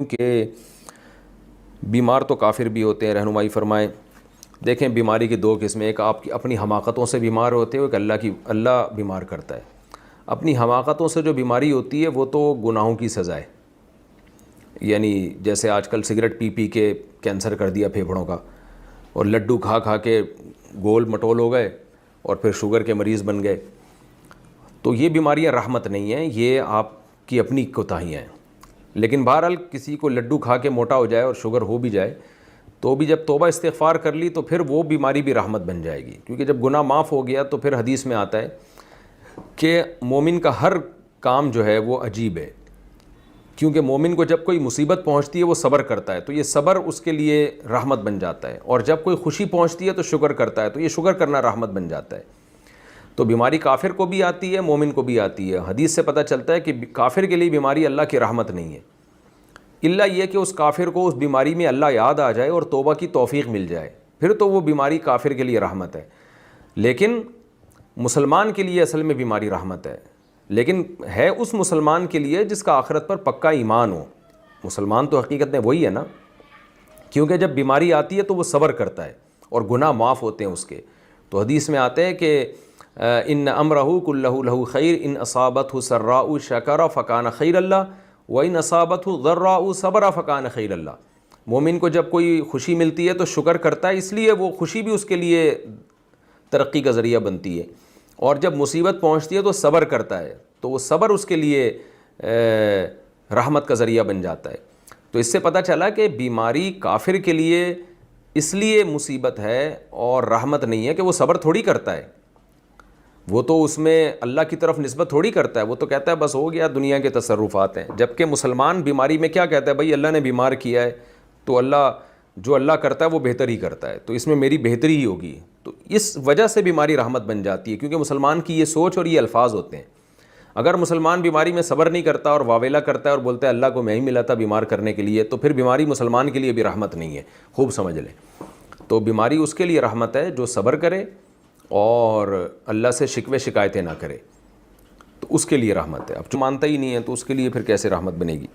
کہ بیمار تو کافر بھی ہوتے ہیں، رہنمائی فرمائیں۔ دیکھیں بیماری کی دو قسمیں، ایک آپ کی اپنی حماقتوں سے بیمار ہوتے ہو، ایک اللہ بیمار کرتا ہے۔ اپنی حماقتوں سے جو بیماری ہوتی ہے وہ تو گناہوں کی سزا ہے، یعنی جیسے آج کل سگریٹ پی پی کے کینسر کر دیا پھیپھڑوں کا، اور لڈو کھا کھا کے گول مٹول ہو گئے اور پھر شوگر کے مریض بن گئے، تو یہ بیماریاں رحمت نہیں ہیں، یہ آپ کی اپنی کوتاہیاں ہیں۔ لیکن بہرحال کسی کو لڈو کھا کے موٹا ہو جائے اور شوگر ہو بھی جائے تو بھی جب توبہ استغفار کر لی تو پھر وہ بیماری بھی رحمت بن جائے گی، کیونکہ جب گناہ معاف ہو گیا تو پھر حدیث میں آتا ہے کہ مومن کا ہر کام جو ہے وہ عجیب ہے، کیونکہ مومن کو جب کوئی مصیبت پہنچتی ہے وہ صبر کرتا ہے تو یہ صبر اس کے لیے رحمت بن جاتا ہے، اور جب کوئی خوشی پہنچتی ہے تو شکر کرتا ہے تو یہ شکر کرنا رحمت بن جاتا ہے۔ تو بیماری کافر کو بھی آتی ہے، مومن کو بھی آتی ہے۔ حدیث سے پتہ چلتا ہے کہ کافر کے لیے بیماری اللہ کی رحمت نہیں ہے، الا یہ کہ اس کافر کو اس بیماری میں اللہ یاد آ جائے اور توبہ کی توفیق مل جائے، پھر تو وہ بیماری کافر کے لیے رحمت ہے۔ لیکن مسلمان کے لیے اصل میں بیماری رحمت ہے، لیکن ہے اس مسلمان کے لیے جس کا آخرت پر پکا ایمان ہو۔ مسلمان تو حقیقت میں وہی ہے نا، کیونکہ جب بیماری آتی ہے تو وہ صبر کرتا ہے اور گناہ معاف ہوتے ہیں اس کے۔ تو حدیث میں آتے ہیں کہ ان امرہ کلہ لہ خیر ان اصابتہ سراء شکر فکان خیر اللہ وان اصابتہ ضراء صبر فکان خیر اللہ۔ مومن کو جب کوئی خوشی ملتی ہے تو شکر کرتا ہے، اس لیے وہ خوشی بھی اس کے لیے ترقی کا ذریعہ بنتی ہے، اور جب مصیبت پہنچتی ہے تو صبر کرتا ہے تو وہ صبر اس کے لیے رحمت کا ذریعہ بن جاتا ہے۔ تو اس سے پتہ چلا کہ بیماری کافر کے لیے اس لیے مصیبت ہے اور رحمت نہیں ہے کہ وہ صبر تھوڑی کرتا ہے، وہ تو اس میں اللہ کی طرف نسبت تھوڑی کرتا ہے، وہ تو کہتا ہے بس ہو گیا، دنیا کے تصرفات ہیں۔ جبکہ مسلمان بیماری میں کیا کہتا ہے؟ بھائی اللہ نے بیمار کیا ہے تو جو اللہ کرتا ہے وہ بہتر ہی کرتا ہے، تو اس میں میری بہتری ہی ہوگی۔ تو اس وجہ سے بیماری رحمت بن جاتی ہے، کیونکہ مسلمان کی یہ سوچ اور یہ الفاظ ہوتے ہیں۔ اگر مسلمان بیماری میں صبر نہیں کرتا اور واویلا کرتا ہے اور بولتا ہے اللہ کو میں ہی ملا تھا بیمار کرنے کے لیے، تو پھر بیماری مسلمان کے لیے بھی رحمت نہیں ہے، خوب سمجھ لیں۔ تو بیماری اس کے لیے رحمت ہے جو صبر کرے اور اللہ سے شکوے شکایتیں نہ کرے، تو اس کے لیے رحمت ہے۔ اب جو مانتا ہی نہیں ہے تو اس کے لیے پھر کیسے رحمت بنے گی؟